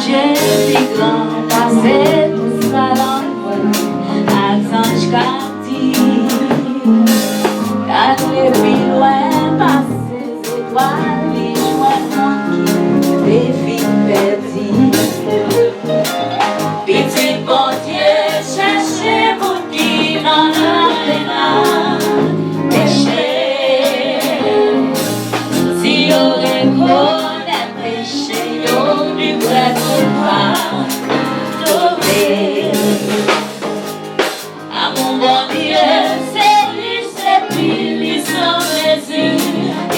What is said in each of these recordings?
Dieu plus grand, passer tout ça dans le attends qu'à aller plus loin, passer les étoiles, les joies tranquilles, les filles perdues. Petit bon Dieu, cherchez mon qui dans la peine, péché. Si on reconnaît péché, on lui prête pas tomber. À mon bon Dieu, c'est lui, lui sans mesure,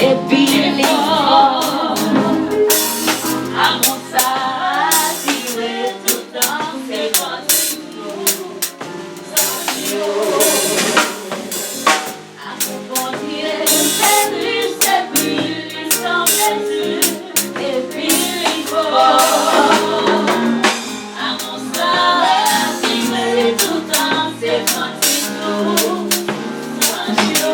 et puis lui fort. À mon satiré tout dans ses continues, sans Dieu. À mon bon Dieu, c'est lui sans mesure, et puis lui fort. À mon satiré tout dans ses continues, sans Dieu.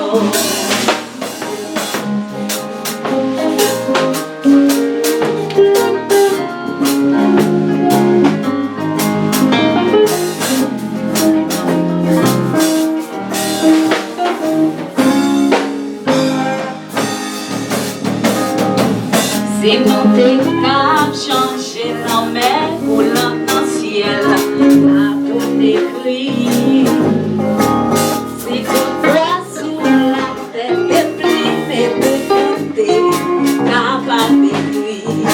C'est monter cap, changer la mer, roulant dans le ciel, à tout écrit. C'est tout droit sous la tête, déprimé de côté, capable d'écrire.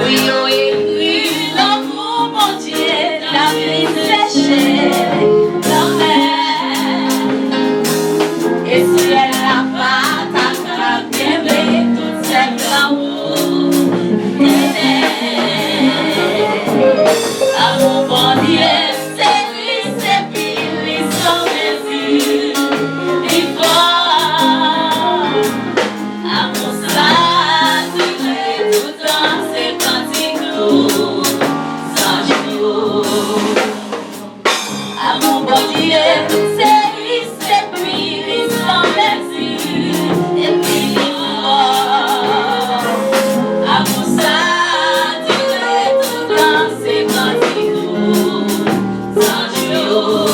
Oui, on écrit l'amour, mon Dieu, la vie séchée, la mer. Et si elle n'a pas ta bien tout c'est l'amour. À mon bon Dieu, c'est lui sans mesure, lui fort. À mon saturé tout dans ses cantiques, sans jour. À mon bon Dieu, c'est lui sans mesure, et puis lui fort. À mon saturé tout dans ses cantiques, sans jour.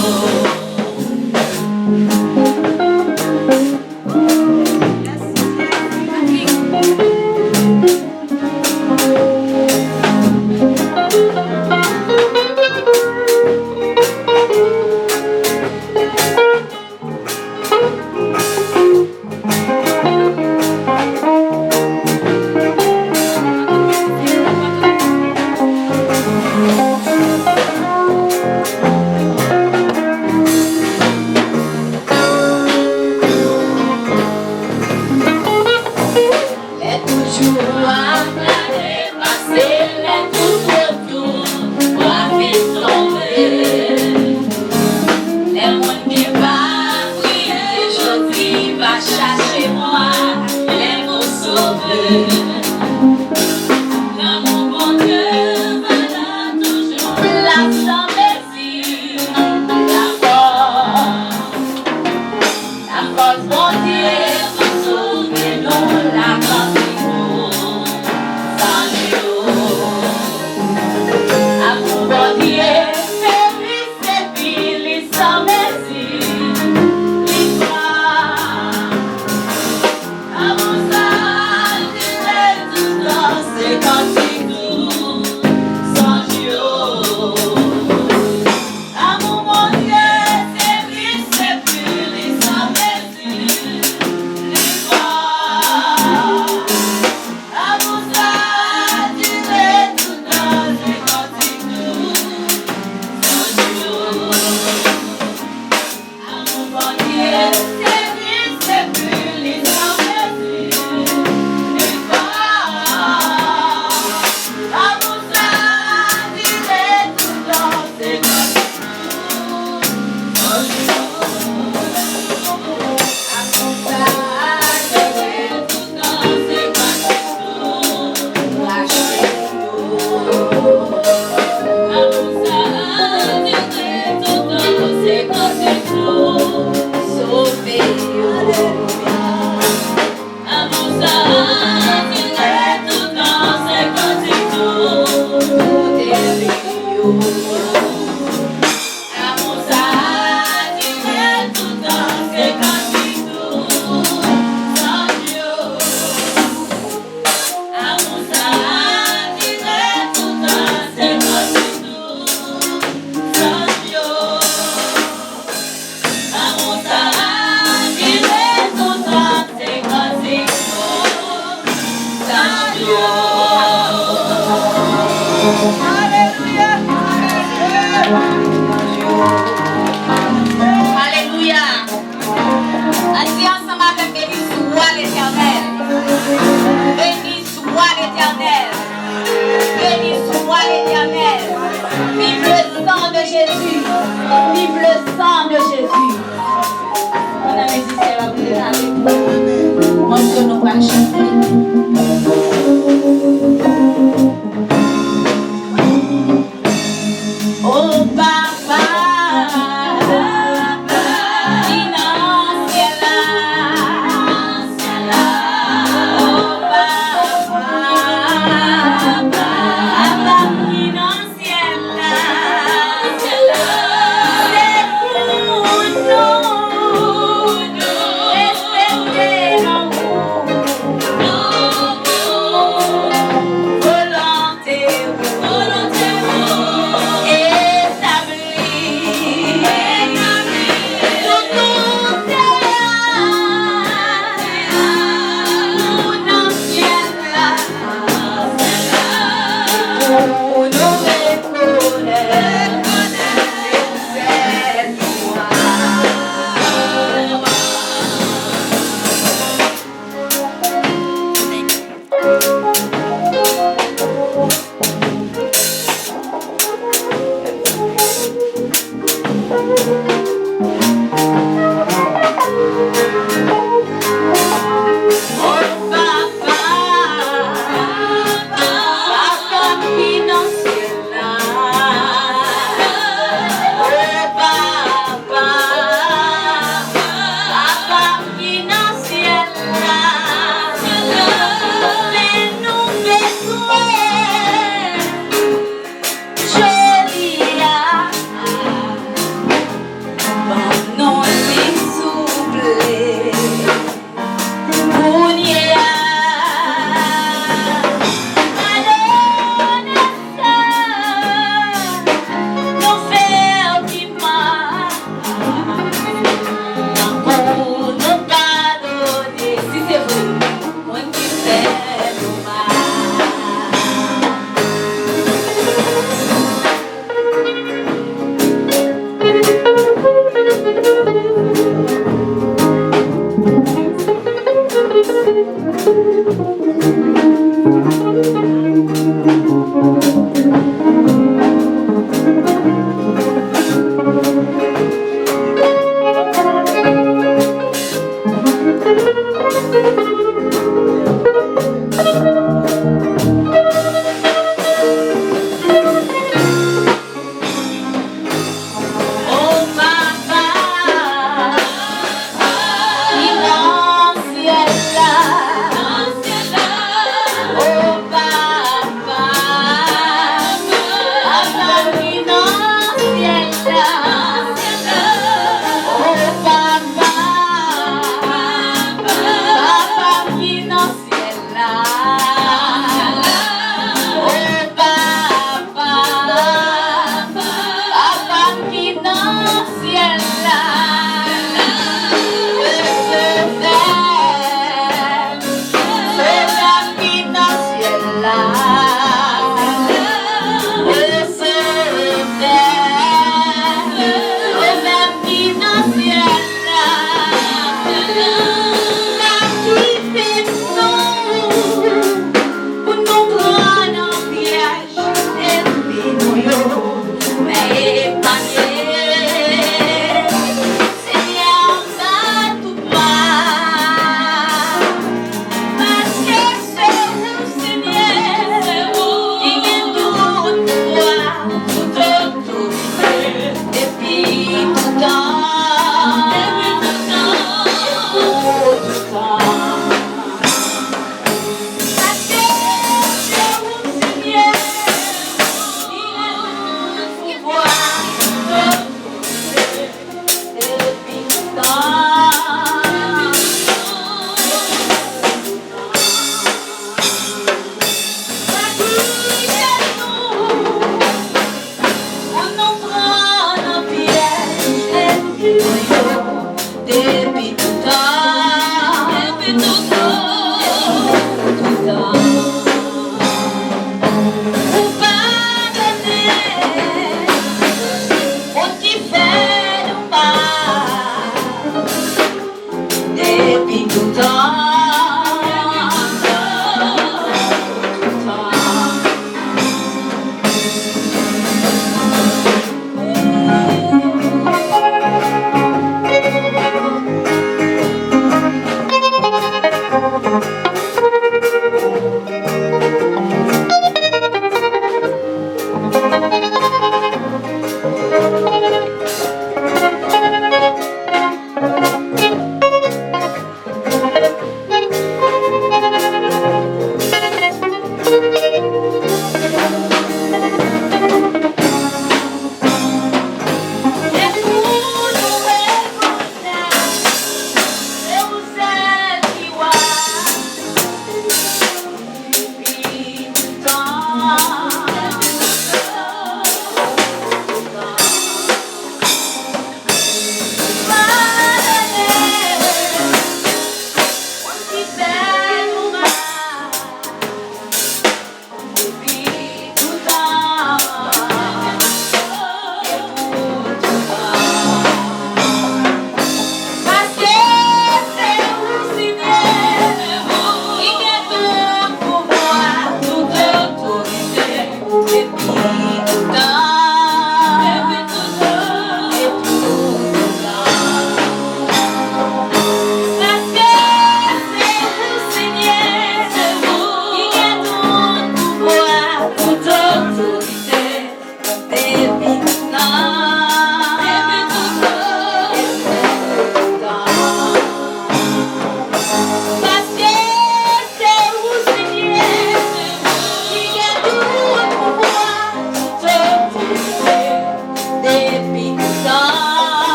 Alléluia. Dis ensemble avec béni soit l'Éternel. Béni soit l'Éternel. Béni soit l'Éternel. Vive le sang de Jésus. Vive le sang de Jésus. On a musicien va vous avec nous. Mon Dieu, nous va chanter. Oh Papa. Thank you.